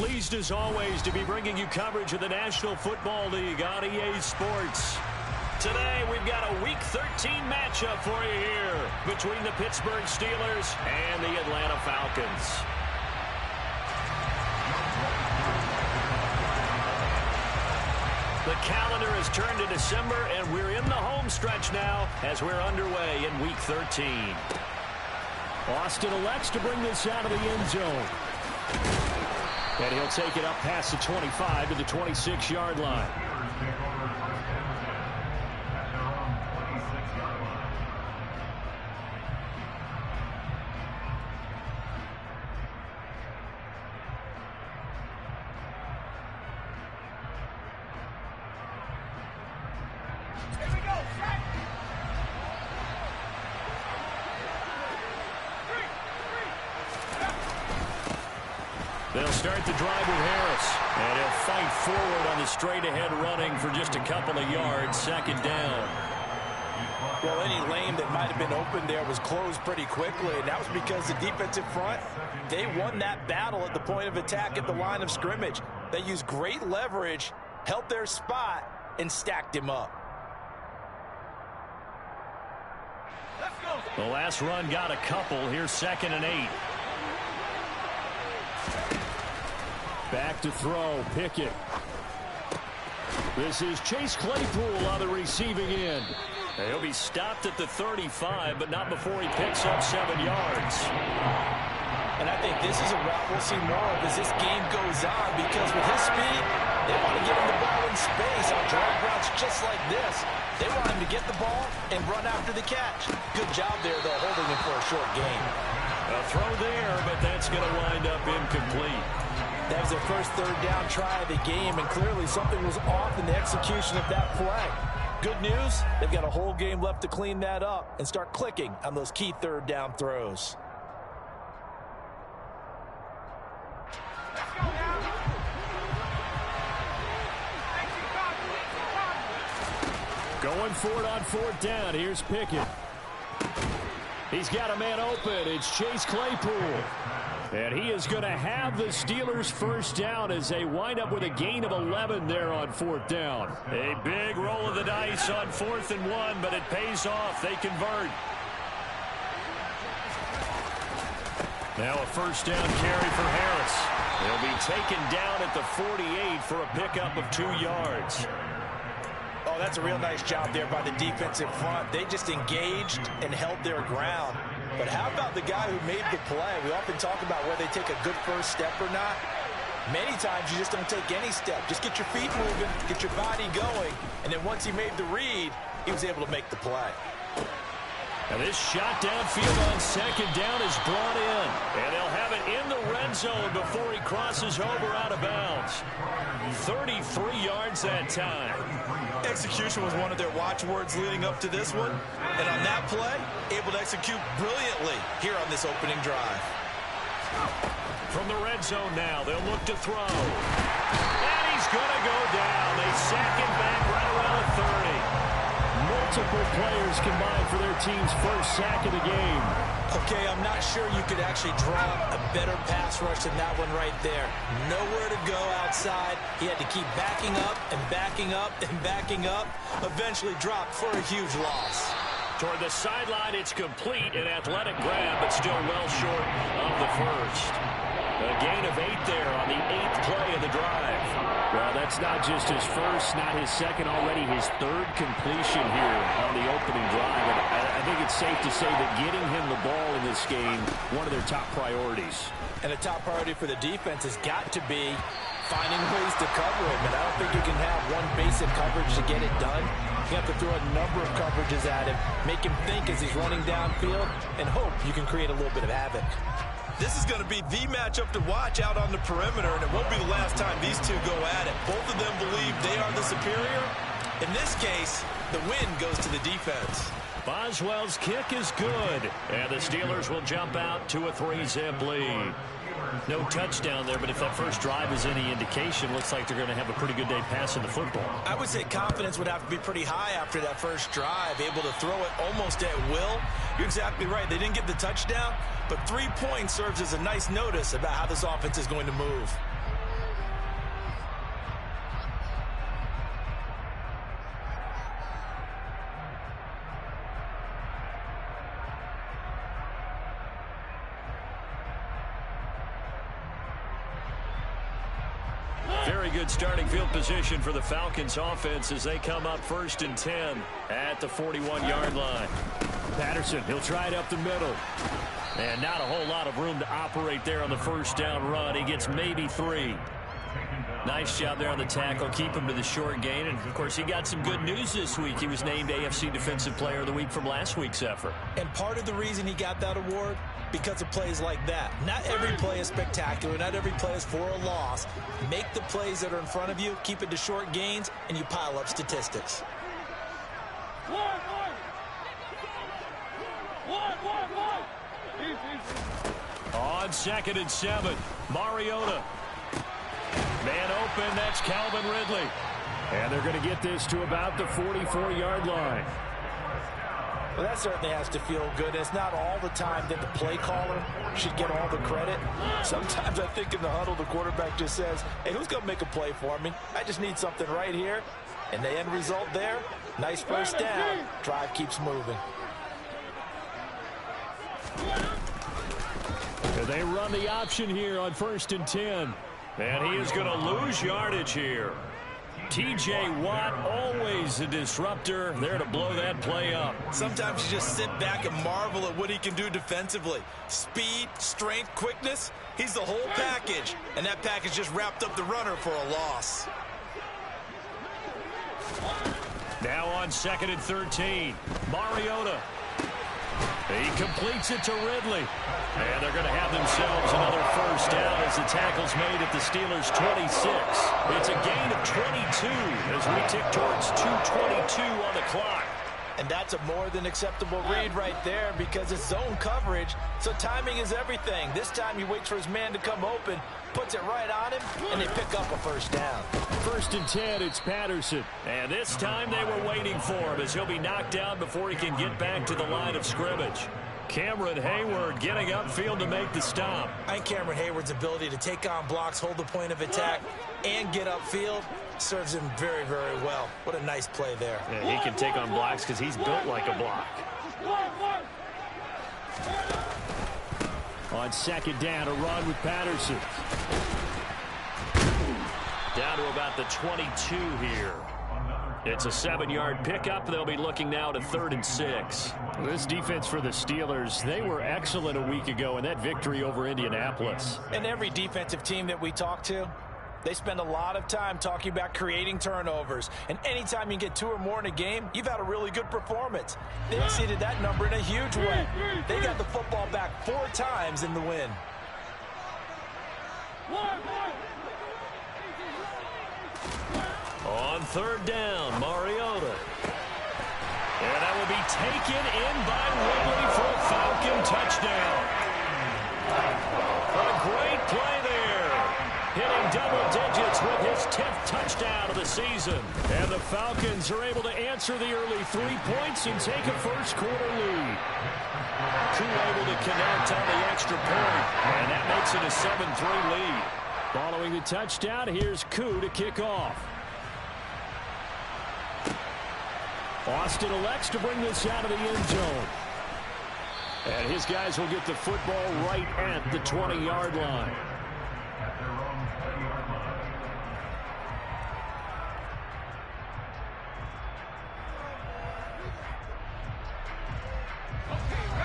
pleased as always to be bringing you coverage of the National Football League on EA Sports. Today we've got a Week 13 matchup for you here between the Pittsburgh Steelers and the Atlanta Falcons. The calendar has turned to December, and we're in the home stretch now as we're underway in Week 13. Austin elects to bring this out of the end zone. And he'll take it up past the 25 to the 26-yard line. They'll start the drive with Harris, and he'll fight forward on the straight-ahead running for just a couple of yards, second down. Well, any lane that might have been open there was closed pretty quickly, and that was because the defensive front, they won that battle at the point of attack at the line of scrimmage. They used great leverage, held their spot, and stacked him up. The last run got a couple. Here's 2nd and 8. Back to throw, Pickett. This is Chase Claypool on the receiving end. He'll be stopped at the 35, but not before he picks up 7 yards. And I think this is a route we'll see more of as this game goes on, because with his speed, they want to get him the ball in space on drag routes just like this. They want him to get the ball and run after the catch. Good job there, though, holding him for a short gain. A throw there, but that's going to wind up incomplete. That was their first third down try of the game, and clearly something was off in the execution of that play. Good news, they've got a whole game left to clean that up and start clicking on those key third down throws. Going for it on 4th down. Here's Pickett. He's got a man open. It's Chase Claypool. And he is going to have the Steelers first down as they wind up with a gain of 11 there on 4th down. A big roll of the dice on 4th and 1, but it pays off. They convert. Now a first down carry for Harris. He'll be taken down at the 48 for a pickup of 2 yards. Oh, that's a real nice job there by the defensive front. They just engaged and held their ground. But how about the guy who made the play? We often talk about whether they take a good first step or not. Many times you just don't take any step. Just get your feet moving, get your body going, and then once he made the read, he was able to make the play. Now this shot downfield on 2nd down is brought in. And they'll have it in the red zone before he crosses over out of bounds. 33 yards that time. Execution was one of their watchwords leading up to this one. And on that play, able to execute brilliantly here on this opening drive. From the red zone now, they'll look to throw. And he's going to go down. They sack him back right around the 30. Multiple players combined for their team's first sack of the game. Okay, I'm not sure you could actually draw a better pass rush than that one right there. Nowhere to go outside. He had to keep backing up and backing up and backing up. Eventually dropped for a huge loss. Toward the sideline, it's complete. An athletic grab, but still well short of the first. A gain of 8 there on the 8th play of the drive. Well, that's not just his first, not his second, already his 3rd completion here on the opening drive. And I think it's safe to say that getting him the ball in this game, one of their top priorities. And a top priority for the defense has got to be finding ways to cover him. And I don't think you can have one basic coverage to get it done. You have to throw a number of coverages at him, make him think as he's running downfield, and hope you can create a little bit of havoc. This is going to be the matchup to watch out on the perimeter, and it won't be the last time these two go at it. Both of them believe they are the superior. In this case, the win goes to the defense. Boswell's kick is good, and the Steelers will jump out to a 3-zip lead. No touchdown there, but if that first drive is any indication, looks like they're going to have a pretty good day passing the football. I would say confidence would have to be pretty high after that first drive, able to throw it almost at will. You're exactly right. They didn't get the touchdown, but 3 points serves as a nice notice about how this offense is going to move. very good starting field position for the Falcons offense as they come up 1st and 10 at the 41-yard line. Patterson, he'll try it up the middle. And not a whole lot of room to operate there on the first down run. He gets maybe 3. Nice job there on the tackle. Keep him to the short gain. And, of course, he got some good news this week. He was named AFC Defensive Player of the Week from last week's effort. And part of the reason he got that award, because of plays like that. Not every play is spectacular. Not every play is for a loss. Make the plays that are in front of you, keep it to short gains, and you pile up statistics. On 2nd and 7, Mariota. Man open, that's Calvin Ridley. And they're going to get this to about the 44-yard line. Well, that certainly has to feel good. It's not all the time that the play caller should get all the credit. Sometimes I think in the huddle, the quarterback just says, hey, who's going to make a play for me? I just need something right here. And the end result there, nice first down. Drive keeps moving. They run the option here on 1st and 10. And he is going to lose yardage here. T.J. Watt, always a disruptor, there to blow that play up. Sometimes you just sit back and marvel at what he can do defensively. Speed, strength, quickness, he's the whole package. And that package just wrapped up the runner for a loss. Now on 2nd and 13, Mariota. He completes it to Ridley. And they're going to have themselves another first down as the tackle's made at the Steelers' 26. It's a gain of 22 as we tick towards 2:22 on the clock. And that's a more than acceptable read right there because it's zone coverage, so timing is everything. This time he waits for his man to come open, puts it right on him, and they pick up a first down. 1st and 10, it's Patterson. And this time they were waiting for him as he'll be knocked down before he can get back to the line of scrimmage. Cameron Hayward getting upfield to make the stop. I think Cameron Hayward's ability to take on blocks, hold the point of attack, and get upfield serves him very, very well. What a nice play there. Yeah, he can take on blocks because he's built like a block. On 2nd down, a run with Patterson. Down to about the 22 here. It's a 7-yard pickup. They'll be looking now to 3rd and 6. This defense for the Steelers, they were excellent a week ago in that victory over Indianapolis. And every defensive team that we talk to, they spend a lot of time talking about creating turnovers. And anytime you get 2 or more in a game, you've had a really good performance. They exceeded that number in a huge way. They got the football back 4 times in the win. On 3rd down, Mariota. And that will be taken in by Ridley for a Falcon touchdown. A great play there. Hitting double digits with his 10th touchdown of the season. And the Falcons are able to answer the early 3 points and take a first-quarter lead. Koo able to connect on the extra point. And that makes it a 7-3 lead. Following the touchdown, here's Koo to kick off. Austin elects to bring this out of the end zone. And his guys will get the football right at the 20-yard line.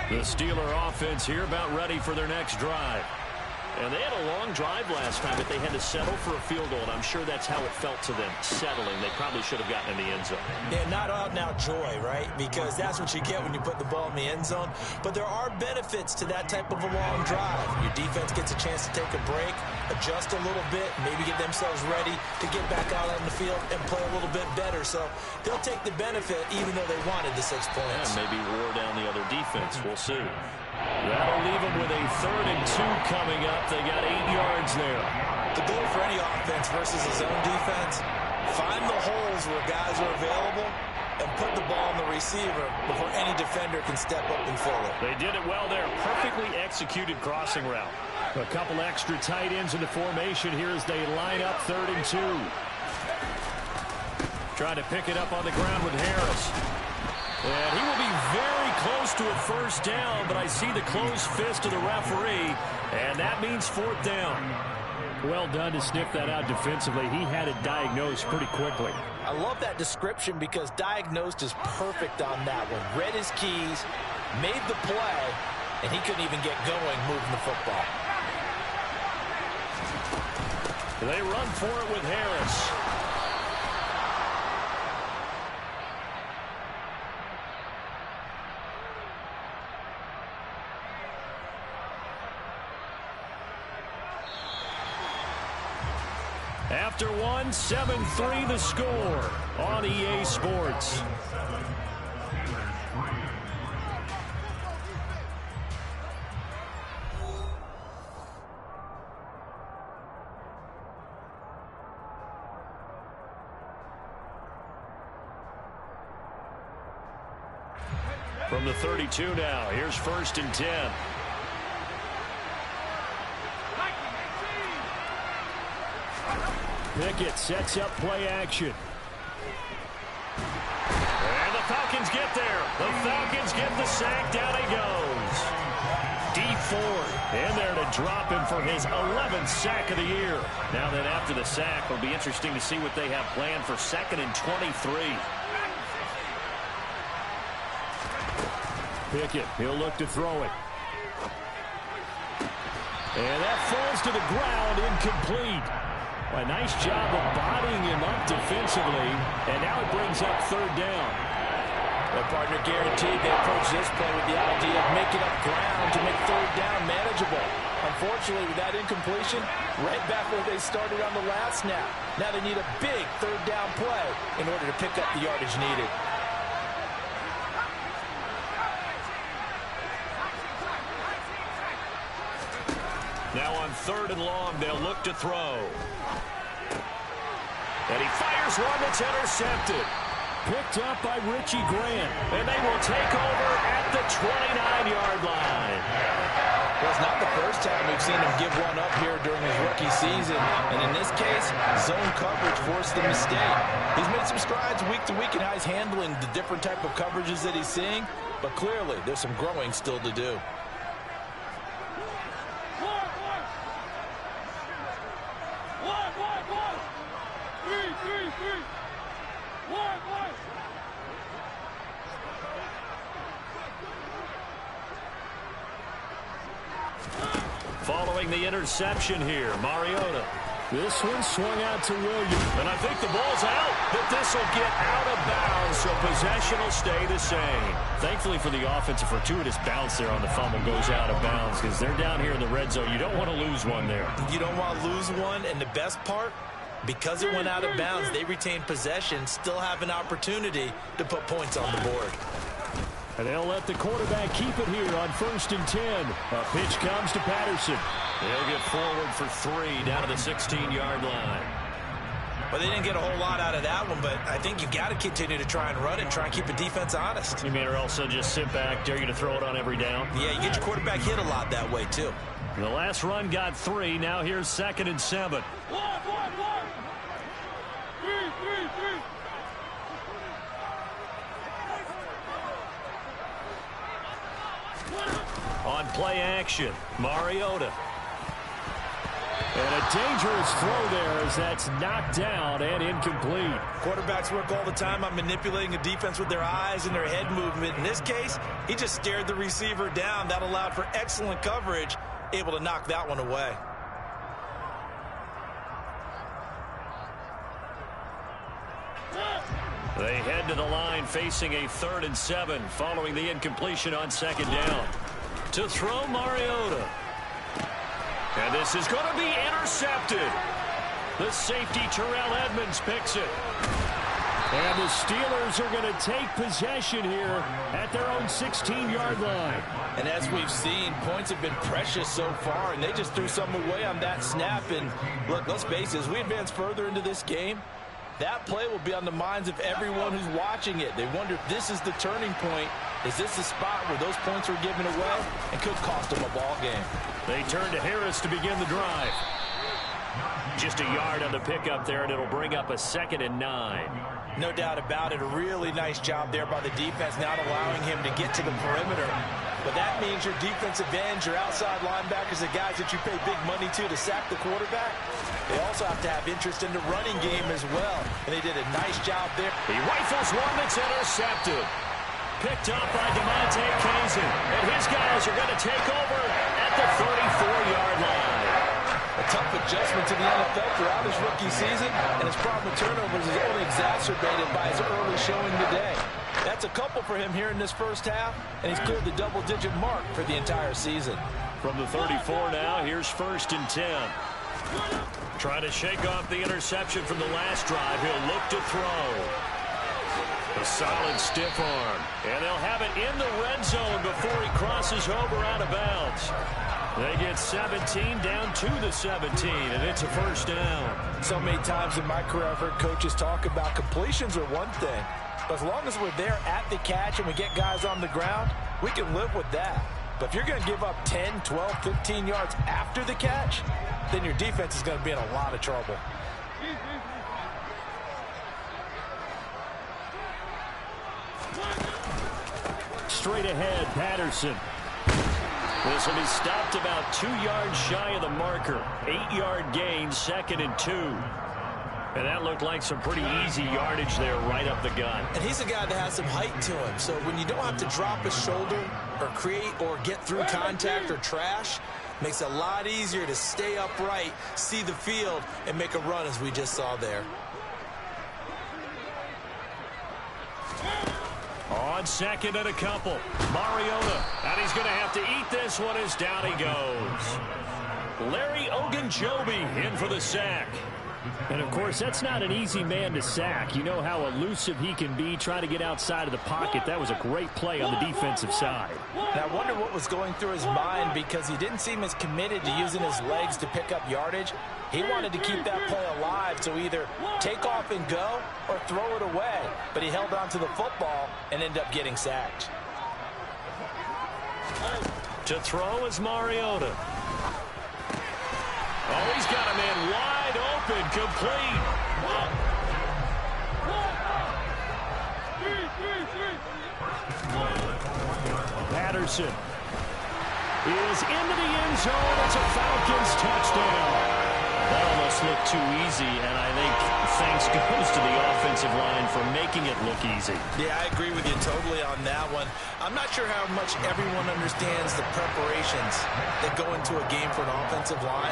The Steeler offense here about ready for their next drive. And they had a long drive last time, but they had to settle for a field goal, and I'm sure that's how it felt to them, settling. They probably should have gotten in the end zone. Yeah, not out-and-out joy, right? Because that's what you get when you put the ball in the end zone. But there are benefits to that type of a long drive. Your defense gets a chance to take a break, adjust a little bit, maybe get themselves ready to get back out on the field and play a little bit better. So they'll take the benefit even though they wanted the 6 points. Yeah, maybe wore down the other defense. We'll see. That'll leave them with a 3rd and 2 coming up. They got 8 yards there. The goal for any offense versus a zone defense, find the holes where guys are available and put the ball on the receiver before any defender can step up and fill it. They did it well there. Perfectly executed crossing route. A couple extra tight ends in the formation here as they line up 3rd and 2. Trying to pick it up on the ground with Harris. And he will be very close to a first down, but I see the closed fist of the referee, and that means 4th down. Well done to sniff that out defensively. He had it diagnosed pretty quickly. I love that description because diagnosed is perfect on that one. Read his keys, made the play, and he couldn't even get going moving the football. They run for it with Harris. After one, 7-3 the score on EA Sports. From the 32 now, here's 1st and 10. Pickett sets up play action. And the Falcons get there. The Falcons get the sack. Down he goes. D Ford in there to drop him for his 11th sack of the year. Now then, after the sack, it'll be interesting to see what they have planned for 2nd and 23. Pickett, he'll look to throw it. And that falls to the ground, incomplete. A nice job of bodying him up defensively, and now it brings up 3rd down. Their partner guaranteed they approach this play with the idea of making up ground to make 3rd down manageable. Unfortunately, with that incompletion, right back where they started on the last snap. Now they need a big 3rd down play in order to pick up the yardage needed. Now on 3rd and long, they'll look to throw. And he fires one that's intercepted. Picked up by Richie Grant. And they will take over at the 29-yard line. Well, it's not the first time we've seen him give one up here during his rookie season. And in this case, zone coverage forced the mistake. He's made some strides week to week in how he's handling the different type of coverages that he's seeing. But clearly, there's some growing still to do. Following the interception here, Mariota. This one swung out to Williams. And I think the ball's out, but this will get out of bounds, so possession will stay the same. Thankfully for the offense, a fortuitous bounce there on the fumble goes out of bounds because they're down here in the red zone. You don't want to lose one there. You don't want to lose one, and the best part, because it went out of bounds, they retain possession, still have an opportunity to put points on the board. And they'll let the quarterback keep it here on 1st and 10. A pitch comes to Patterson. They'll get forward for 3 down to the 16-yard line. Well, they didn't get a whole lot out of that one, but I think you've got to continue to try and run it and try and keep the defense honest. You mean, or also just sit back, dare you to throw it on every down? Yeah, you get your quarterback hit a lot that way, too. The last run got 3. Now here's 2nd and 7. On play action, Mariota. And a dangerous throw there as that's knocked down and incomplete. Quarterbacks work all the time on manipulating a defense with their eyes and their head movement. In this case, he just stared the receiver down. That allowed for excellent coverage, able to knock that one away. They head to the line facing a 3rd and 7 following the incompletion on 2nd down. To throw Mariota. And this is going to be intercepted. The safety Terrell Edmonds picks it. And the Steelers are going to take possession here at their own 16-yard line. And as we've seen, points have been precious so far, and they just threw something away on that snap. And look, let's face it, as we advance further into this game, that play will be on the minds of everyone who's watching it. They wonder if this is the turning point. Is this the spot where those points were given away and could cost them a ball game? They turn to Harris to begin the drive. Just a yard on the pickup there, and it'll bring up a 2nd and 9. No doubt about it. A really nice job there by the defense, not allowing him to get to the perimeter. But that means your defensive ends, your outside linebackers, the guys that you pay big money to sack the quarterback, they also have to have interest in the running game as well. And they did a nice job there. He rifles one that's intercepted. Picked up by DeMonte Kazin. And his guys are going to take over at the 34-yard line. A tough adjustment to the NFL throughout his rookie season, and his problem with turnovers is only exacerbated by his early showing today. That's a couple for him here in this first half, and he's cleared the double-digit mark for the entire season. From the 34 now, here's 1st and 10. Trying to shake off the interception from the last drive. He'll look to throw. A solid stiff arm. And they'll have it in the red zone before he crosses over out of bounds. They get 17 down to the 17, and it's a 1st down. So many times in my career I've heard coaches talk about completions are one thing. But as long as we're there at the catch and we get guys on the ground, we can live with that. But if you're going to give up 10, 12, 15 yards after the catch, then your defense is going to be in a lot of trouble. Straight ahead, Patterson. This will be stopped about 2 yards shy of the marker. 8-yard gain, 2nd and 2. And that looked like some pretty easy yardage there right up the gut. And he's a guy that has some height to him. So when you don't have to drop his shoulder or create or get through contact or trash, makes it a lot easier to stay upright, see the field, and make a run as we just saw there. On 2nd and a couple, Mariota, and he's going to have to eat this one as down he goes. Larry Ogunjobi in for the sack. And, of course, that's not an easy man to sack. You know how elusive he can be, trying to get outside of the pocket. That was a great play on the defensive side. Now, I wonder what was going through his mind, because he didn't seem as committed to using his legs to pick up yardage. He wanted to keep that play alive, so either take off and go or throw it away. But he held on to the football and ended up getting sacked. To throw is Mariota. Oh, he's got a man wide open, complete. Patterson is into the end zone. It's a Falcons touchdown. That almost looked too easy, and I think thanks goes to the offensive line for making it look easy. Yeah, I agree with you totally on that one. I'm not sure how much everyone understands the preparations that go into a game for an offensive line,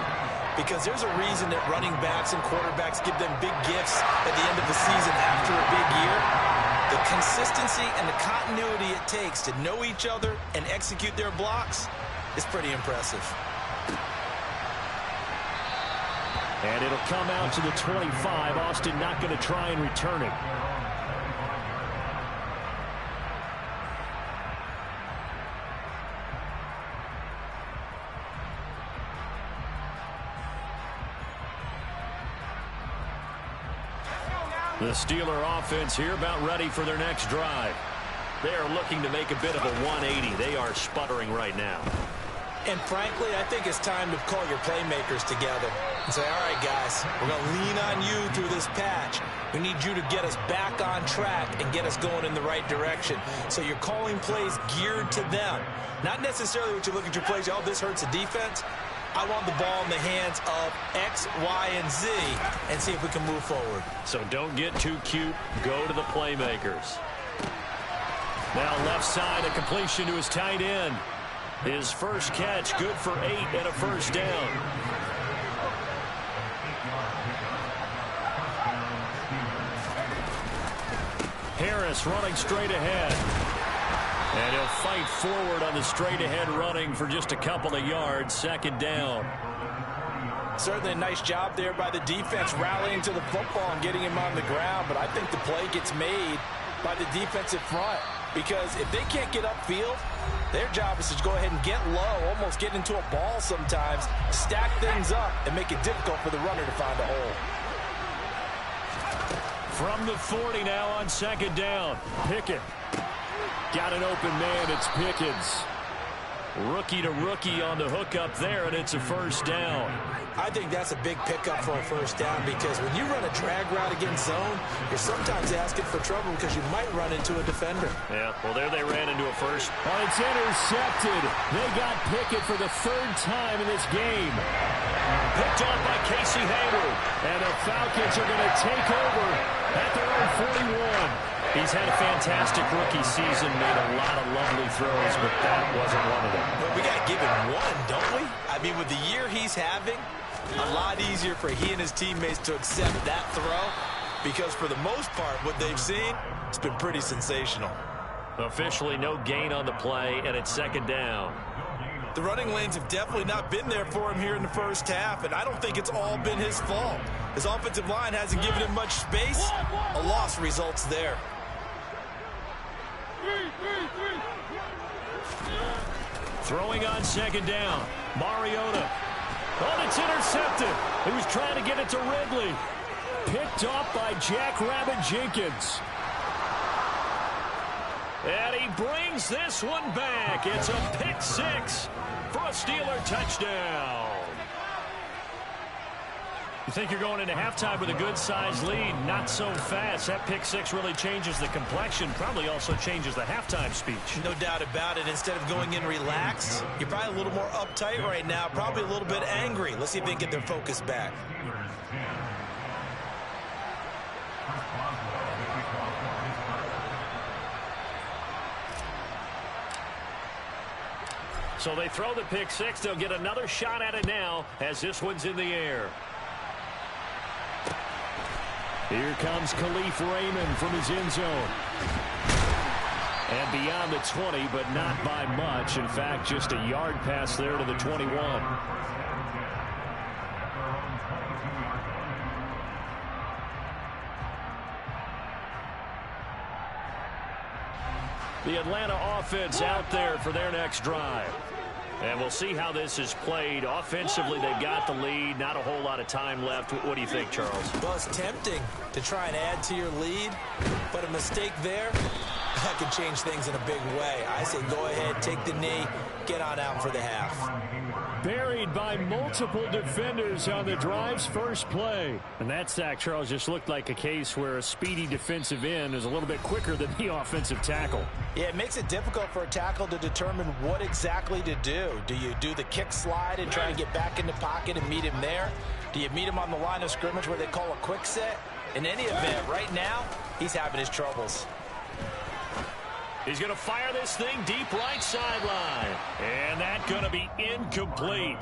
because there's a reason that running backs and quarterbacks give them big gifts at the end of the season after a big year. The consistency and the continuity it takes to know each other and execute their blocks is pretty impressive. And it'll come out to the 25. Austin not going to try and return it. The Steeler offense here about ready for their next drive. They are looking to make a bit of a 180. They are sputtering right now. And frankly, I think it's time to call your playmakers together and say, all right, guys, we're going to lean on you through this patch. We need you to get us back on track and get us going in the right direction. So you're calling plays geared to them. Not necessarily what you look at your plays, oh, this hurts the defense. I want the ball in the hands of X, Y, and Z and see if we can move forward. So don't get too cute. Go to the playmakers. Now left side, a completion to his tight end. His first catch, good for 8 and a first down. Harris running straight ahead. And he'll fight forward on the straight ahead running for just a couple of yards. 2nd down. Certainly a nice job there by the defense rallying to the football and getting him on the ground. But I think the play gets made by the defensive front, because if they can't get upfield, their job is to go ahead and get low, almost get into a ball sometimes, stack things up, and make it difficult for the runner to find a hole. From the 40 now on 2nd down. Pickett. Got an open man. It's Pickens. Rookie to rookie on the hookup there, and it's a first down. I think that's a big pickup for a first down because when you run a drag route against zone, you're sometimes asking for trouble because you might run into a defender. Yeah, well, there they ran into a first. Oh, it's intercepted. They got Pickett for the third time in this game. Picked off by Casey Hayward. And the Falcons are going to take over at their own 41. He's had a fantastic rookie season, made a lot of lovely throws, but that wasn't one of them. Well, we got to give him one, don't we? I mean, with the year he's having, a lot easier for he and his teammates to accept that throw because for the most part, what they've seen, it's been pretty sensational. Officially no gain on the play, and it's second down. The running lanes have definitely not been there for him here in the first half, and I don't think it's all been his fault. His offensive line hasn't given him much space. A loss results there. Throwing on second down. Mariota. Oh, it's intercepted. He was trying to get it to Ridley. Picked off by Jackrabbit Jenkins. And he brings this one back. It's a pick six for a Steeler touchdown. You think you're going into halftime with a good-sized lead. Not so fast. That pick six really changes the complexion. Probably also changes the halftime speech. No doubt about it. Instead of going in relaxed, you're probably a little more uptight right now. Probably a little bit angry. Let's see if they can get their focus back. So they throw the pick six. They'll get another shot at it now as this one's in the air. Here comes Khalif Raymond from his end zone. And beyond the 20, but not by much. In fact, just a yard pass there to the 21. The Atlanta offense out there for their next drive. And we'll see how this is played. Offensively, they've got the lead. Not a whole lot of time left. What do you think, Charles? Well, it's tempting to try and add to your lead, but a mistake there, that could change things in a big way. I say go ahead, take the knee, get on out for the half. Buried by multiple defenders on the drive's first play. And that sack, Charles, just looked like a case where a speedy defensive end is a little bit quicker than the offensive tackle. Yeah, it makes it difficult for a tackle to determine what exactly to do. Do you do the kick slide and try to get back in the pocket and meet him there? Do you meet him on the line of scrimmage where they call a quick set? In any event, right now, he's having his troubles. He's going to fire this thing deep right sideline. And that's going to be incomplete.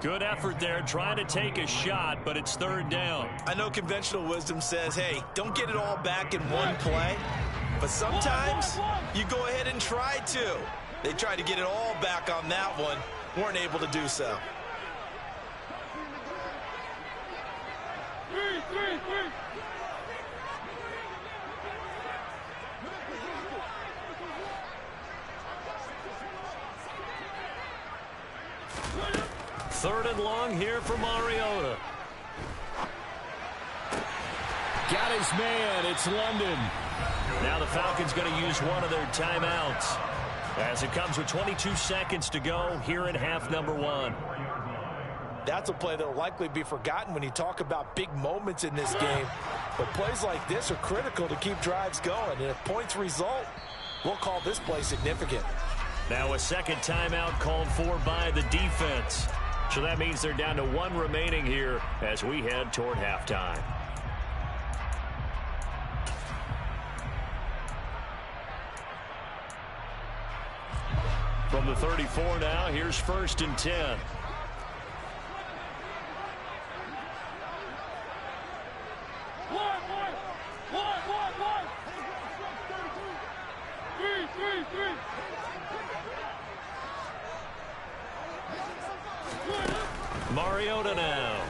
Good effort there trying to take a shot, but it's third down. I know conventional wisdom says, hey, don't get it all back in one play. But sometimes you go ahead and try to. They tried to get it all back on that one. Weren't able to do so. Third and long here for Mariota. Got his man. It's London. Now the Falcons going to use one of their timeouts as it comes with 22 seconds to go here in half number one. That's a play that will likely be forgotten when you talk about big moments in this game. But plays like this are critical to keep drives going. And if points result, we'll call this play significant. Now a second timeout called for by the defense. So that means they're down to one remaining here as we head toward halftime. From the 34 now, here's first and 10. Mariota now.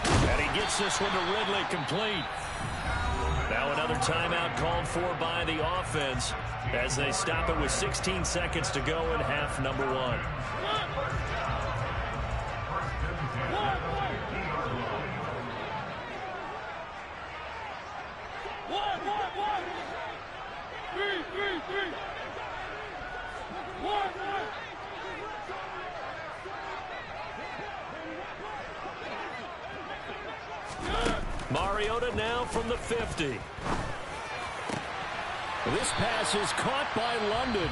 And he gets this one to Ridley complete. Now another timeout called for by the offense as they stop it with 16 seconds to go in half number one. Mariota now from the 50. This pass is caught by London.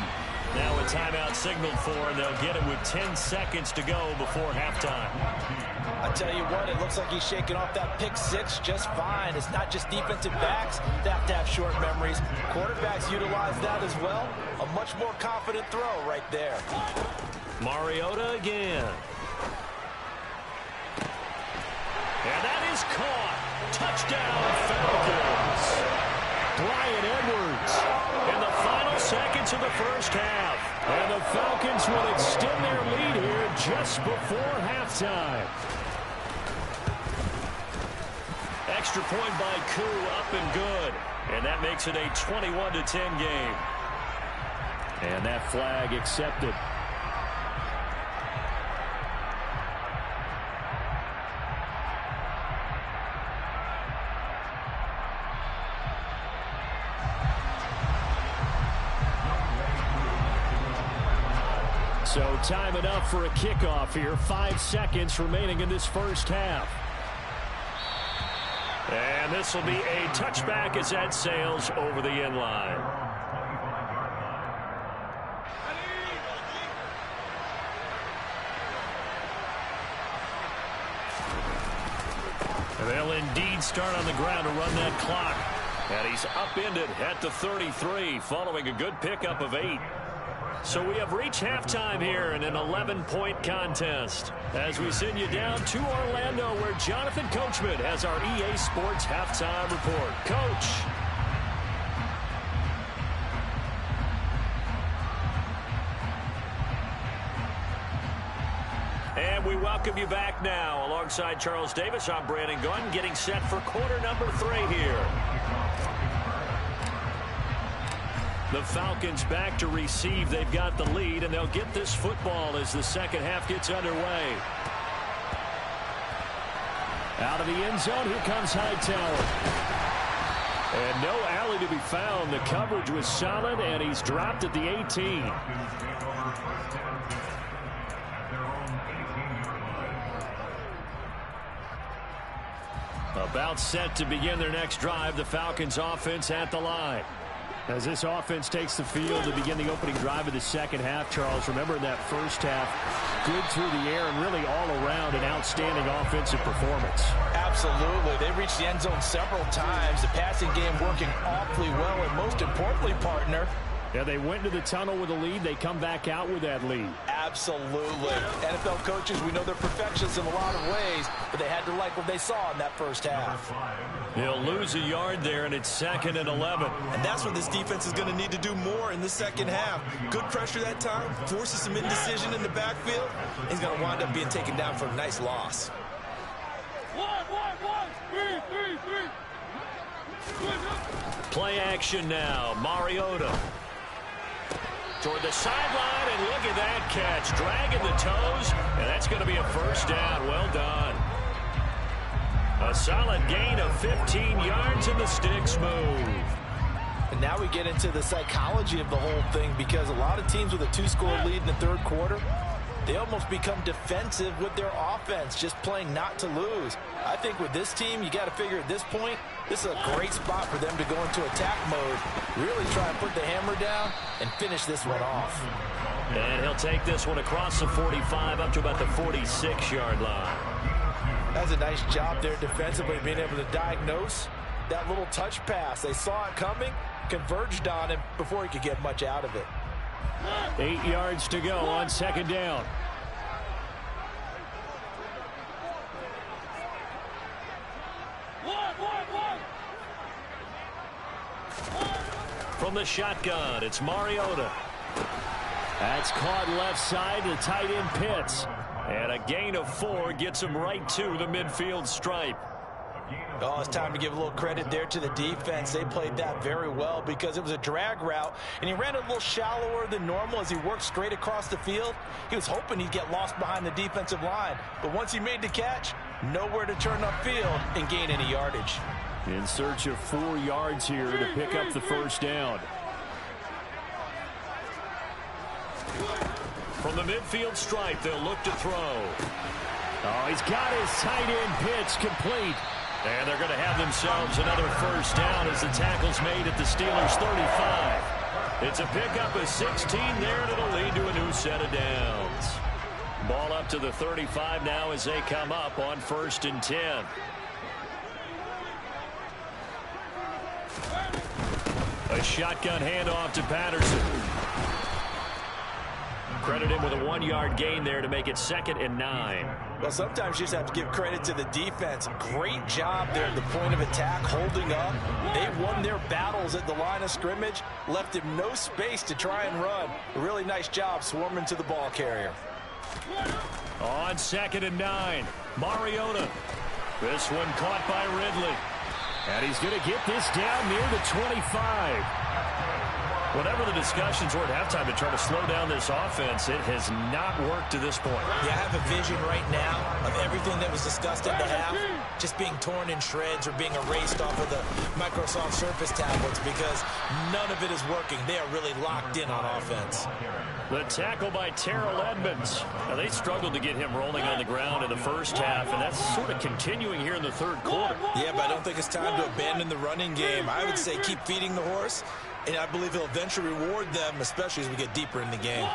Now a timeout signaled for, and they'll get it with 10 seconds to go before halftime. I tell you what, it looks like he's shaking off that pick six just fine. It's not just defensive backs that have to have short memories. Quarterbacks utilize that as well. A much more confident throw right there. Mariota again. And that is caught. Touchdown, Falcons. Bryan Edwards in the final seconds of the first half. And the Falcons will extend their lead here just before halftime. Extra point by Koo, up and good. And that makes it a 21-10 game. And that flag accepted. So time enough for a kickoff here. 5 seconds remaining in this first half. And this will be a touchback as that sails over the end line. And they'll indeed start on the ground to run that clock. And he's upended at the 33 following a good pickup of 8. So we have reached halftime here in an 11-point contest as we send you down to Orlando where Jonathan Coachman has our EA Sports halftime report. Coach. And we welcome you back now. Alongside Charles Davis, I'm Brandon Gunn getting set for quarter number 3 here. The Falcons back to receive. They've got the lead, and they'll get this football as the second half gets underway. Out of the end zone, here comes Hightower. And no alley to be found. The coverage was solid, and he's dropped at the 18. About set to begin their next drive. The Falcons offense at the line. As this offense takes the field to begin the opening drive of the second half, Charles, remember in that first half, good through the air and really all around an outstanding offensive performance. Absolutely. They reached the end zone several times. The passing game working awfully well, and most importantly, partner, yeah, they went to the tunnel with a lead. They come back out with that lead. Absolutely. NFL coaches, we know they're perfectionists in a lot of ways, but they had to like what they saw in that first half. They'll lose a yard there, and it's 2nd and 11. And that's what this defense is going to need to do more in the second half. Good pressure that time, forces some indecision in the backfield. He's going to wind up being taken down for a nice loss. Play action now. Mariota toward the sideline, and look at that catch. Dragging the toes, and that's going to be a first down. Well done. A solid gain of 15 yards, and the sticks move. And now we get into the psychology of the whole thing, because a lot of teams with a 2-score lead in the third quarter, they almost become defensive with their offense, just playing not to lose. I think with this team, you got to figure at this point, this is a great spot for them to go into attack mode, really try and put the hammer down and finish this one off. And he'll take this one across the 45 up to about the 46-yard line. That's a nice job there defensively, being able to diagnose that little touch pass. They saw it coming, converged on him before he could get much out of it. 8 yards to go on 2nd down. From the shotgun, it's Mariota. That's caught left side. The tight end Pitts. And a gain of 4 gets him right to the midfield stripe. Oh, it's time to give a little credit there to the defense. They played that very well because it was a drag route, and he ran a little shallower than normal as he worked straight across the field. He was hoping he'd get lost behind the defensive line, but once he made the catch, nowhere to turn upfield and gain any yardage. In search of 4 yards here to pick up the first down. From the midfield stripe, they'll look to throw. Oh, he's got his tight end pitch complete. And they're going to have themselves another first down as the tackle's made at the Steelers' 35. It's a pickup of 16 there, and it'll lead to a new set of downs. Ball up to the 35 now as they come up on 1st and 10. A shotgun handoff to Patterson. Credit him with a 1-yard gain there to make it 2nd and 9. Well, sometimes you just have to give credit to the defense. Great job there at the point of attack, holding up. They won their battles at the line of scrimmage, left him no space to try and run. A really nice job swarming to the ball carrier. On 2nd and 9, Mariota. This one caught by Ridley. And he's going to get this down near the 25. Whatever the discussions were at halftime to try to slow down this offense, it has not worked to this point. Yeah, I have a vision right now of everything that was discussed at the half just being torn in shreds or being erased off of the Microsoft Surface tablets because none of it is working. They are really locked in on offense. The tackle by Terrell Edmonds. Now, they struggled to get him rolling on the ground in the first half, and that's sort of continuing here in the 3rd quarter. Yeah, but I don't think it's time to abandon the running game. I would say keep feeding the horse, and I believe he'll eventually reward them, especially as we get deeper in the game.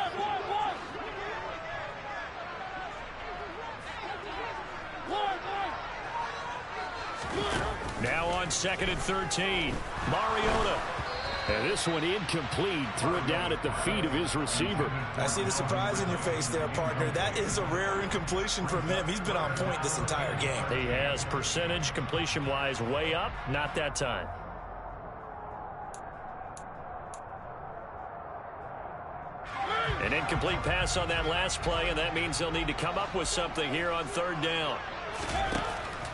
Now on 2nd and 13, Mariota. And this one incomplete. Threw it down at the feet of his receiver. I see the surprise in your face there, partner. That is a rare incompletion from him. He's been on point this entire game. He has percentage completion-wise way up. Not that time. An incomplete pass on that last play, and that means they'll need to come up with something here on 3rd down.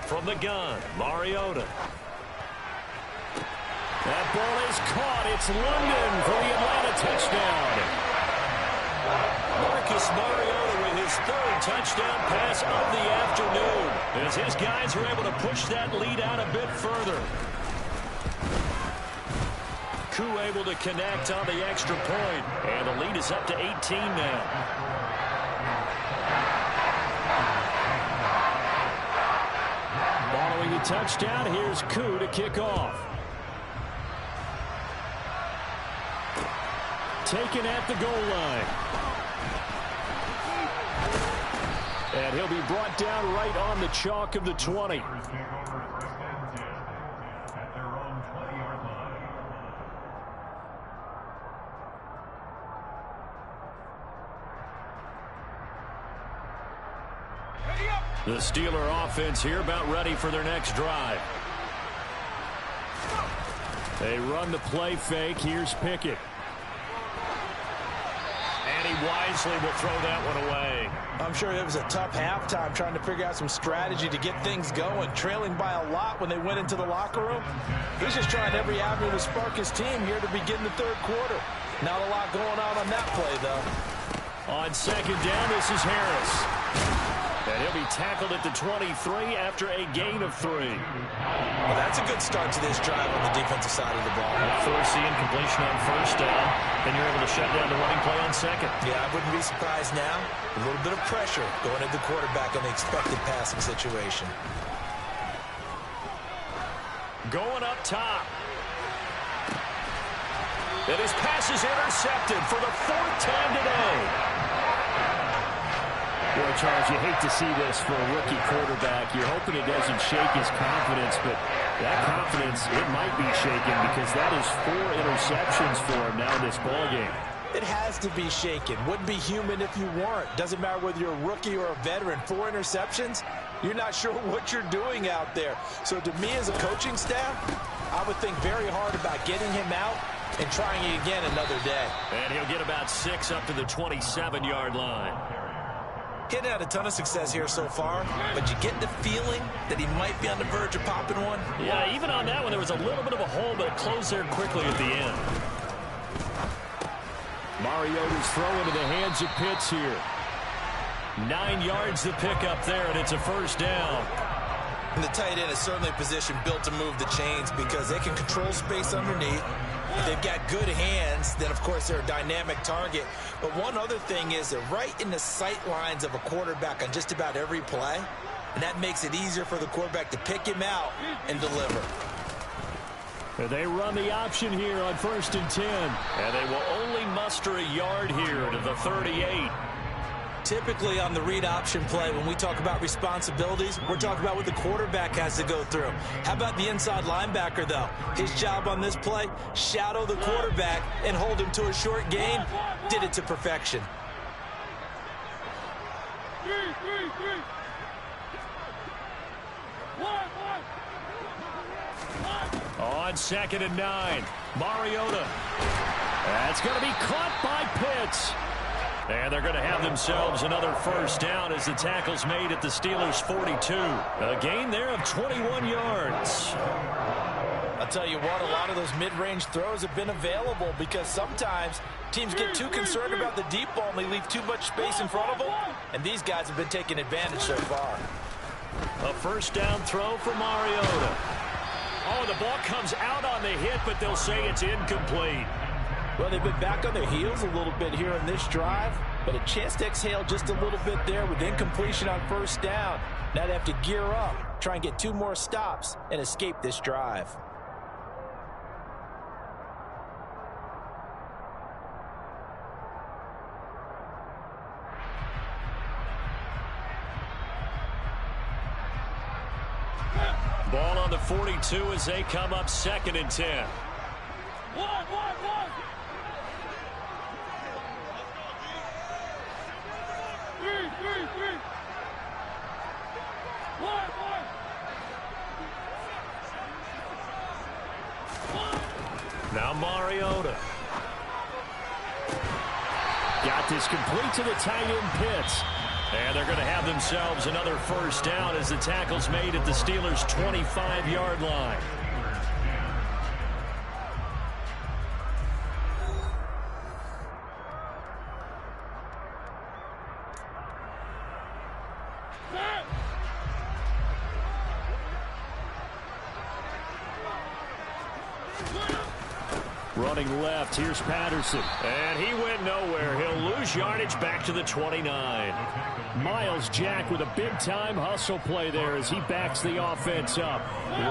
From the gun, Mariota. That ball is caught. It's London for the Atlanta touchdown. Marcus Mariota with his 3rd touchdown pass of the afternoon, as his guys are able to push that lead out a bit further. Koo able to connect on the extra point, and the lead is up to 18 now. Following the touchdown, here's Koo to kick off. Taken at the goal line. And he'll be brought down right on the chalk of the 20. The Steeler offense here about ready for their next drive. They run the play fake. Here's Pickett. And he wisely will throw that one away. I'm sure it was a tough halftime trying to figure out some strategy to get things going, trailing by a lot when they went into the locker room. He's just trying every avenue to spark his team here to begin the 3rd quarter. Not a lot going on that play, though. On 2nd down, this is Harris. And he'll be tackled at the 23 after a gain of 3. Well, that's a good start to this drive on the defensive side of the ball. Force the incompletion on 1st down, and you're able to shut down the running play on 2nd. Yeah, I wouldn't be surprised now. A little bit of pressure going at the quarterback on the expected passing situation. Going up top. And his pass is intercepted for the 4th time today. Boy, Charles, you hate to see this for a rookie quarterback. You're hoping it doesn't shake his confidence, but that confidence, it might be shaken because that is 4 interceptions for him now in this ballgame. It has to be shaken. Wouldn't be human if you weren't. Doesn't matter whether you're a rookie or a veteran. 4 interceptions, you're not sure what you're doing out there. So to me as a coaching staff, I would think very hard about getting him out and trying it again another day. And he'll get about 6 up to the 27-yard line. Getting had a ton of success here so far, but you get the feeling that he might be on the verge of popping one. Yeah, even on that one, there was a little bit of a hole, but it closed there quickly at the end. Mariota's throw into the hands of Pitts here. 9 yards to pick up there, and it's a 1st down. And the tight end is certainly a position built to move the chains because they can control space underneath. If they've got good hands, then, of course, they're a dynamic target. But one other thing is they're right in the sight lines of a quarterback on just about every play, and that makes it easier for the quarterback to pick him out and deliver. They run the option here on 1st and 10. And they will only muster a yard here to the 38. Typically on the read option play, when we talk about responsibilities, we're talking about what the quarterback has to go through. How about the inside linebacker, though? His job on this play, shadow the quarterback and hold him to a short gain. Did it to perfection. On 2nd and 9, Mariota. That's going to be caught by Pitts. And they're going to have themselves another first down as the tackle's made at the Steelers' 42. A gain there of 21 yards. I'll tell you what, a lot of those mid-range throws have been available because sometimes teams get too concerned about the deep ball and they leave too much space in front of them. And these guys have been taking advantage so far. A first down throw for Mariota. Oh, the ball comes out on the hit, but they'll say it's incomplete. Well, they've been back on their heels a little bit here in this drive, but a chance to exhale just a little bit there with incompletion on first down. Now they have to gear up, try and get 2 more stops, and escape this drive. Ball on the 42 as they come up 2nd and 10. Now Mariota. Got this complete to the tight end Pitts. And they're going to have themselves another first down as the tackle's made at the Steelers' 25-yard line. Running left, here's Patterson. And he went nowhere. He'll lose yardage back to the 29. Miles Jack with a big-time hustle play there as he backs the offense up.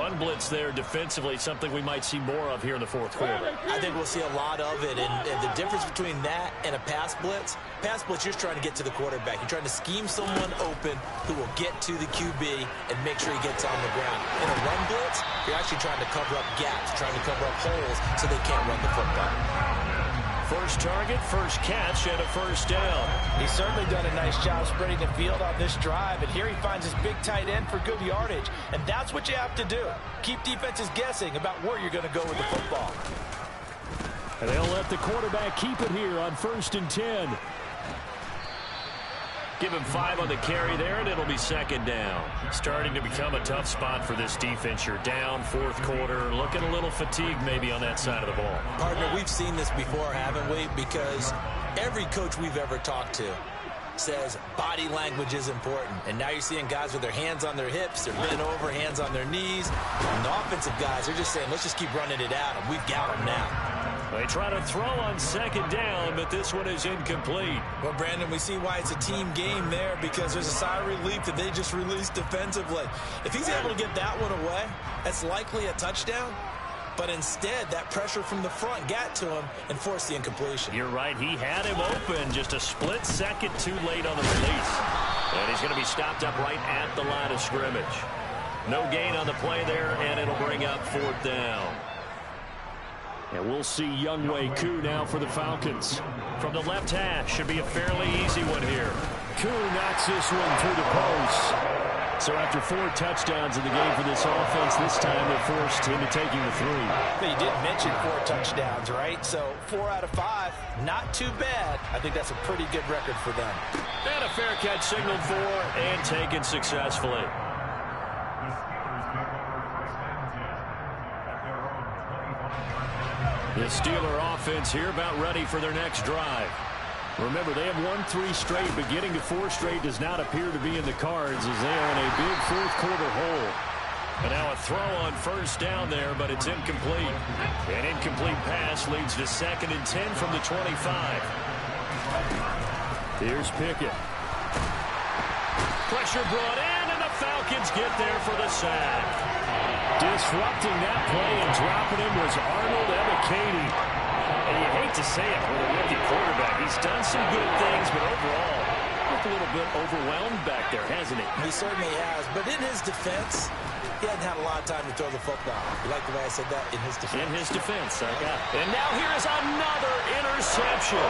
Run blitz there defensively, something we might see more of here in the 4th quarter. I think we'll see a lot of it, and the difference between that and a pass blitz, you're just trying to get to the quarterback. You're trying to scheme someone open who will get to the QB and make sure he gets on the ground. In a run blitz, you're actually trying to cover up gaps, trying to cover up holes so they can't run the football. First target, first catch, and a first down. He's certainly done a nice job spreading the field on this drive, and here he finds his big tight end for good yardage. And that's what you have to do. Keep defenses guessing about where you're going to go with the football. And they'll let the quarterback keep it here on 1st and 10. Give him 5 on the carry there, and it'll be 2nd down. Starting to become a tough spot for this defense. You're down 4th quarter, looking a little fatigued maybe on that side of the ball. Partner, we've seen this before, haven't we? Because every coach we've ever talked to says body language is important. And now you're seeing guys with their hands on their hips, they're bent over, hands on their knees. And the offensive guys, they're just saying, let's just keep running it out, and we've got them now. They try to throw on 2nd down, but this one is incomplete. Well, Brandon, we see why it's a team game there because there's a sigh of relief that they just released defensively. If he's able to get that one away, that's likely a touchdown. But instead, that pressure from the front got to him and forced the incompletion. You're right. He had him open just a split second too late on the release. And he's going to be stopped up right at the line of scrimmage. No gain on the play there, and it'll bring up 4th down. And we'll see Younghoe Koo now for the Falcons. From the left hash, should be a fairly easy one here. Koo knocks this one through the post. So after 4 touchdowns in the game for this offense, this time they're forced into taking the 3. But you did mention 4 touchdowns, right? So 4 out of 5, not too bad. I think that's a pretty good record for them. And a fair catch signaled for and taken successfully. The Steeler offense here about ready for their next drive. Remember, they have won 3 straight, but getting to 4 straight does not appear to be in the cards as they are in a big 4th quarter hole. And now a throw on first down there, but it's incomplete. An incomplete pass leads to 2nd and 10 from the 25. Here's Pickett. Pressure brought in, and the Falcons get there for the sack. Disrupting that play and dropping him was Arnold Ebiketie. And you hate to say it with a rookie quarterback. He's done some good things, but overall, looked a little bit overwhelmed back there, hasn't he? He certainly has. But in his defense, he hadn't had a lot of time to throw the football. You like the way I said that? In his defense. In his defense, I got it. And now here is another interception.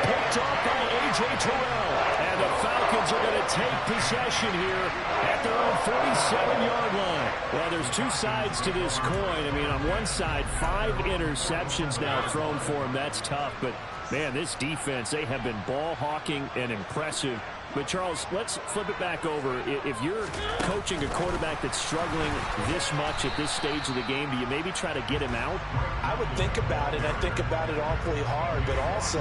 Picked off by A.J. Terrell. And the Falcons are going to take possession here at their own 47-yard line. Well, there's two sides to this coin. I mean, on one side, 5 interceptions now thrown for him. That's tough. But, man, this defense, they have been ball hawking and impressive. But, Charles, let's flip it back over. If you're coaching a quarterback that's struggling this much at this stage of the game, do you maybe try to get him out? I would think about it. I think about it awfully hard, but also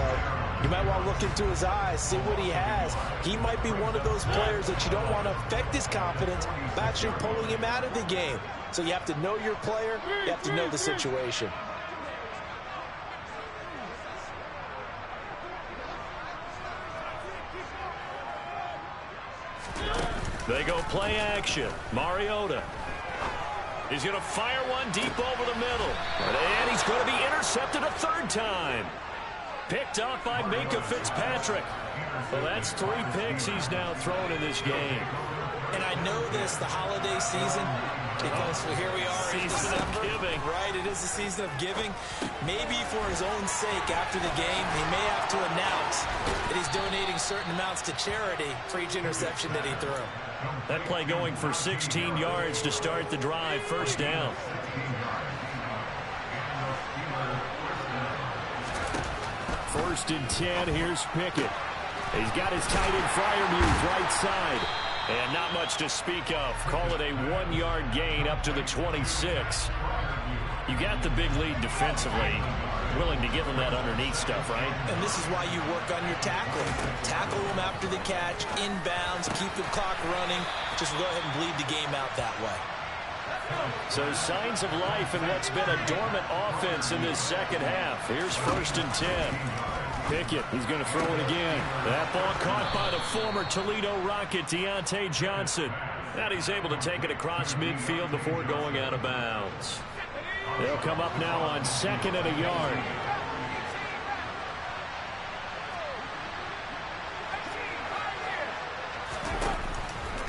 you might want to look into his eyes, see what he has. He might be one of those players that you don't want to affect his confidence by actually pulling him out of the game. So you have to know your player. You have to know the situation. They go play action. Mariota. He's going to fire one deep over the middle. And he's going to be intercepted a 3rd time. Picked off by Minkah Fitzpatrick. Well, that's 3 picks he's now thrown in this game. And I know this, the holiday season, because here we are in December. Season of giving. Right, it is the season of giving. Maybe for his own sake after the game, he may have to announce that he's donating certain amounts to charity for each interception that he threw. That play going for 16 yards to start the drive. 1st down. First and 10. Here's Pickett. He's got his tight end Freiermuth right side. And not much to speak of. Call it a 1-yard gain up to the 26. You got the big lead defensively. Willing to give him that underneath stuff, right? And this is why you work on your tackling. Tackle him after the catch, inbounds, keep the clock running. Just go ahead and bleed the game out that way. So signs of life in what's been a dormant offense in this 2nd half. Here's 1st and 10. Pickett, he's going to throw it again. That ball caught by the former Toledo Rocket, Deontay Johnson. And he's able to take it across midfield before going out of bounds. They'll come up now on 2nd and a yard.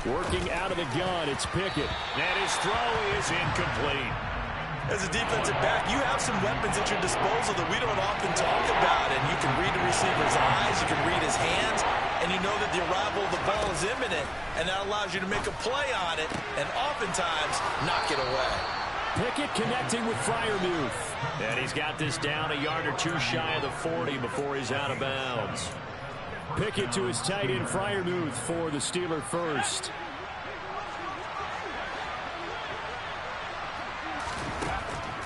Working out of the gun, it's Pickett. And his throw is incomplete. As a defensive back, you have some weapons at your disposal that we don't often talk about. And you can read the receiver's eyes, you can read his hands, and you know that the arrival of the ball is imminent. And that allows you to make a play on it and oftentimes knock it away. Pickett connecting with Freiermuth. And he's got this down a yard or 2 shy of the 40 before he's out of bounds. Pickett to his tight end Freiermuth for the Steeler first.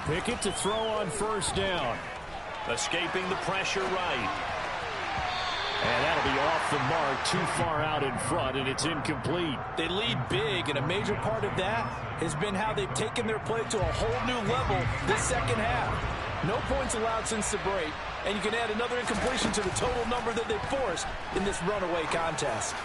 Pickett to throw on 1st down. Escaping the pressure right. And that'll be off the mark, too far out in front, and it's incomplete. They lead big, and a major part of that has been how they've taken their play to a whole new level this 2nd half. No points allowed since the break, and you can add another incompletion to the total number that they forced in this runaway contest.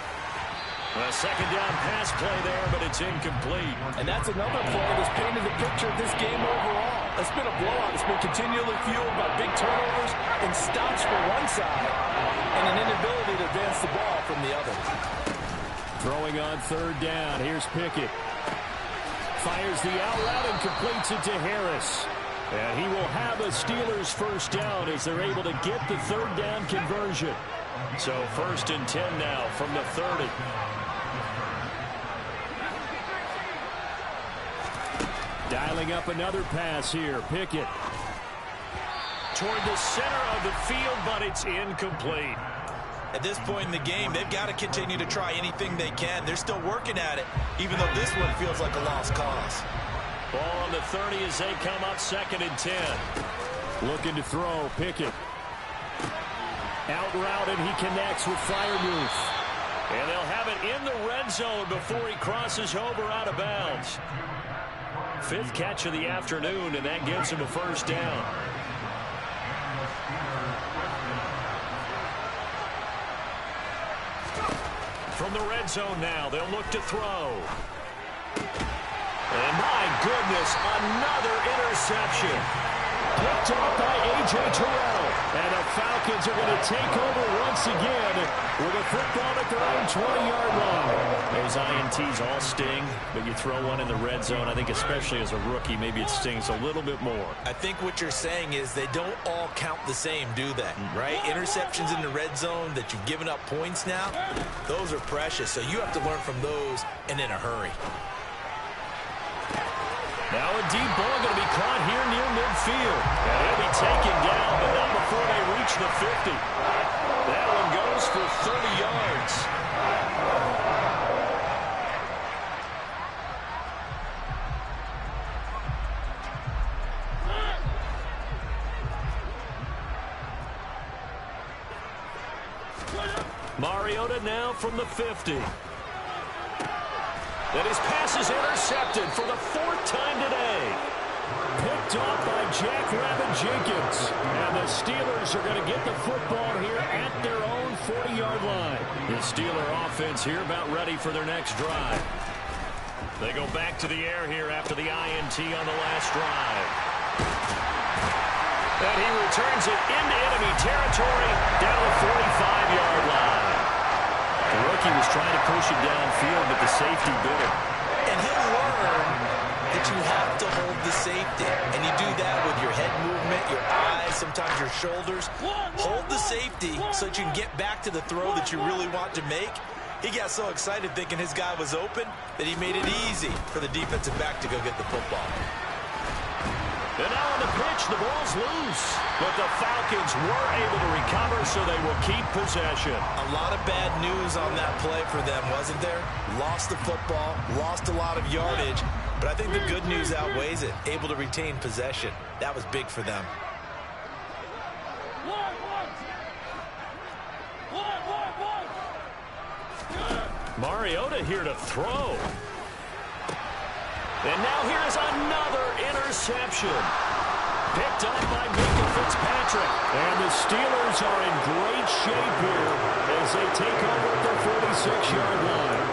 A 2nd down pass play there, but it's incomplete. And that's another play that's painted the picture of this game overall. It's been a blowout. It's been continually fueled by big turnovers and stops for one side and an inability to advance the ball from the other. Throwing on 3rd down. Here's Pickett. Fires the out route and completes it to Harris. And he will have a Steelers 1st down as they're able to get the 3rd down conversion. So 1st and 10 now from the 30. Dialing up another pass here. Pickett. Toward the center of the field, but it's incomplete. At this point in the game, they've got to continue to try anything they can. They're still working at it, even though this one feels like a lost cause. Ball on the 30 as they come up 2nd and 10. Looking to throw. Pickett. Out route, and he connects with Freiermuth. And they'll have it in the red zone before he crosses over out of bounds. Fifth catch of the afternoon, and that gives him a first down. From the red zone now, they'll look to throw. And my goodness, another interception. Picked off by A.J. Terrell. And the Falcons are going to take over once again with a football at their own 20-yard line. Those INTs all sting, but you throw one in the red zone, I think especially as a rookie, maybe it stings a little bit more. I think what you're saying is they don't all count the same, do they? Right? Interceptions in the red zone that you've given up points now, those are precious. So you have to learn from those and in a hurry. Now a deep ball going to be caught here near midfield. And he'll be taken down, but not before they reach the 50. That one goes for 30 yards. Mariota now from the 50. And his pass is intercepted for the fourth time today. Picked off by Jackrabbit Jenkins. And the Steelers are going to get the football here at their own 40-yard line. The Steeler offense here about ready for their next drive. They go back to the air here after the INT on the last drive. And he returns it into enemy territory down the 45-yard line. The rookie was trying to push it downfield, but the safety bit him. And he'll learn that you have to hold the safety. And you do that with your head movement, your eyes, sometimes your shoulders. Hold the safety so that you can get back to the throw that you really want to make. He got so excited thinking his guy was open that he made it easy for the defensive back to go get the football. And now on the pitch, the ball's loose. But the Falcons were able to recover, so they will keep possession. A lot of bad news on that play for them, wasn't there? Lost the football, lost a lot of yardage. But I think the good news outweighs it. Able to retain possession. That was big for them. Mariota here to throw. And now here is another interception. Picked up by Minka Fitzpatrick. And the Steelers are in great shape here as they take over at their 46-yard line.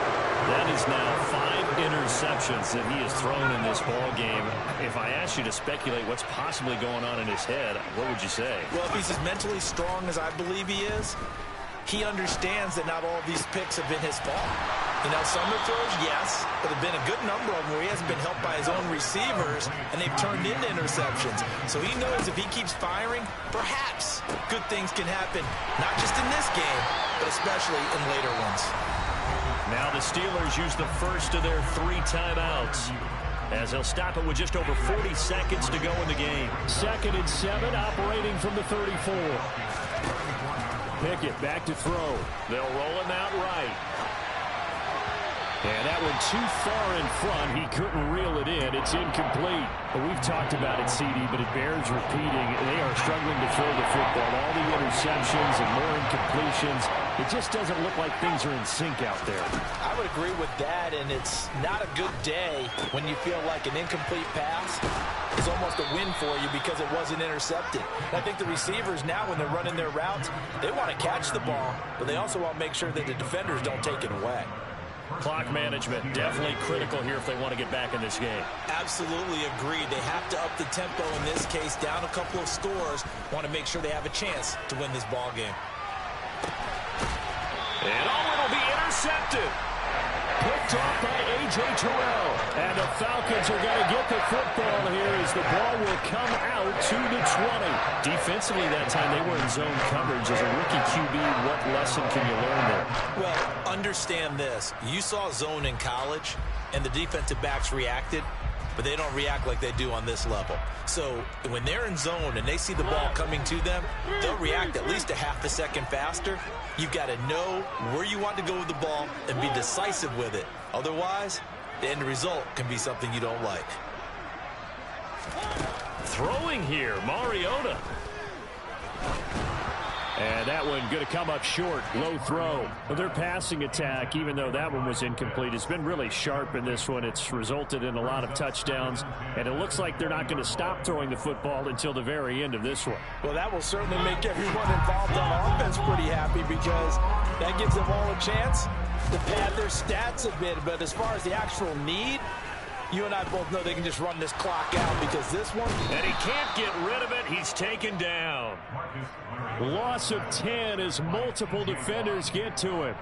That is now 5 interceptions that he has thrown in this ball game. If I asked you to speculate what's possibly going on in his head, what would you say? Well, if he's as mentally strong as I believe he is, he understands that not all of these picks have been his fault. You know, some of the throws, yes, but there have been a good number of them where he hasn't been helped by his own receivers, and they've turned into interceptions. So he knows if he keeps firing, perhaps good things can happen, not just in this game, but especially in later ones. Now the Steelers use the first of their 3 timeouts, as they'll stop it with just over 40 seconds to go in the game. 2nd and 7, operating from the 34. Pickett back to throw. They'll roll him out right. And that one too far in front. He couldn't reel it in. It's incomplete. We've talked about it, CD, but it bears repeating. They are struggling to throw the football. All the interceptions and more incompletions. It just doesn't look like things are in sync out there. I would agree with that, and it's not a good day when you feel like an incomplete pass is almost a win for you because it wasn't intercepted. And I think the receivers now, when they're running their routes, they want to catch the ball, but they also want to make sure that the defenders don't take it away. Clock management definitely critical here if they want to get back in this game. Absolutely agreed. They have to up the tempo in this case, down a couple of scores, want to make sure they have a chance to win this ball game. And it'll be intercepted. Picked off by A.J. Terrell. And the Falcons are going to get the football here as the ball will come out to the 20. Defensively that time, they were in zone coverage. As a rookie QB, what lesson can you learn there? Well, understand this. You saw zone in college, and the defensive backs reacted, but they don't react like they do on this level. So when they're in zone and they see the ball coming to them, they'll react at least a half a second faster. You've got to know where you want to go with the ball and be decisive with it. Otherwise, the end result can be something you don't like. Throwing here, Mariota. And that one going to come up short. Low throw. Well, their passing attack, even though that one was incomplete, has been really sharp in this one. It's resulted in a lot of touchdowns. And it looks like they're not going to stop throwing the football until the very end of this one. Well, that will certainly make everyone involved on offense pretty happy because that gives them all a chance to pad their stats a bit. But as far as the actual need, you and I both know they can just run this clock out because this one... And he can't get rid of it. He's taken down. Loss of 10 as multiple defenders get to him.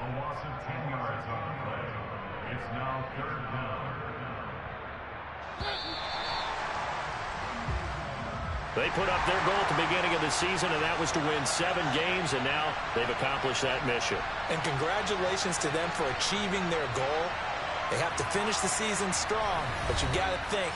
They put up their goal at the beginning of the season, and that was to win 7 games, and now they've accomplished that mission. And congratulations to them for achieving their goal. They have to finish the season strong, but you got to think